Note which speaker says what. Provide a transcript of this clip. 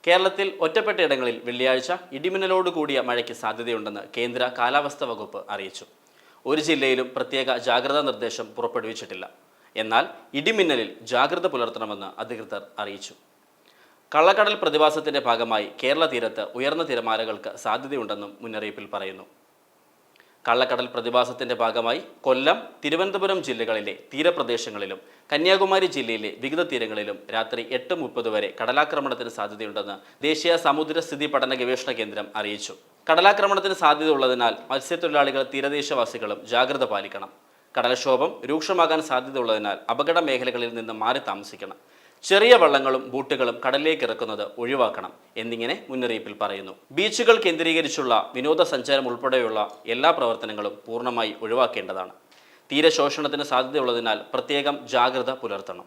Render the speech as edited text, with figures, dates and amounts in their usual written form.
Speaker 1: കേരളത്തിൽ ഒറ്റപ്പെട്ടയിടങ്ങളിൽ വെള്ളിയാഴ്ച ഇടിമിന്നലോട് കൂടിയ മഴയ്ക്ക് സാധ്യതയുണ്ടെന്ന് കേന്ദ്ര കാലാവസ്ഥാ വകുപ്പ് അറിയിച്ചു. ഒരു ജില്ലയിലും പ്രത്യേക ജാഗ്രതാ നിർദ്ദേശം പുറപ്പെടുവിച്ചിട്ടില്ല. എന്നാൽ ഇടിമിന്നലിൽ ജാഗ്രത പുലർത്തണമെന്ന് അധികൃതർ അറിയിച്ചു. കള്ളക്കടൽ പ്രതിഭാസത്തിന്റെ ഭാഗമായി കേരള തീരത്ത് ഉയർന്ന തിരമാലകൾക്ക് സാധ്യതയുണ്ടെന്നും മുന്നറിയിപ്പിൽ പറയുന്നു. കള്ളക്കടൽ പ്രതിഭാസത്തിന്റെ ഭാഗമായി കൊല്ലം, തിരുവനന്തപുരം ജില്ലകളിലെ തീരപ്രദേശങ്ങളിലും കന്യാകുമാരി ജില്ലയിലെ വിവിധ തീരങ്ങളിലും രാത്രി 8:30 വരെ കടലാക്രമണത്തിന് സാധ്യതയുണ്ടെന്ന് ദേശീയ സമുദ്രസ്ഥിതി പഠന ഗവേഷണ കേന്ദ്രം അറിയിച്ചു. കടലാക്രമണത്തിന് സാധ്യതയുള്ളതിനാൽ മത്സ്യത്തൊഴിലാളികൾ, തീരദേശവാസികളും ജാഗ്രത പാലിക്കണം. കടൽക്ഷോഭം രൂക്ഷമാകാൻ സാധ്യതയുള്ളതിനാൽ അപകട മേഖലകളിൽ നിന്ന് മാറി താമസിക്കണം. ചെറിയ വള്ളങ്ങളും ബോട്ടുകളും കടലിലേക്ക് ഇറക്കുന്നത് ഒഴിവാക്കണം എന്നിങ്ങനെ മുന്നറിയിപ്പിൽ പറയുന്നു. ബീച്ചുകൾ കേന്ദ്രീകരിച്ചുള്ള വിനോദസഞ്ചാരം ഉൾപ്പെടെയുള്ള എല്ലാ പ്രവർത്തനങ്ങളും പൂർണ്ണമായി ഒഴിവാക്കേണ്ടതാണ്. തീരശോഷണത്തിന് സാധ്യതയുള്ളതിനാൽ പ്രത്യേകം ജാഗ്രത പുലർത്തണം.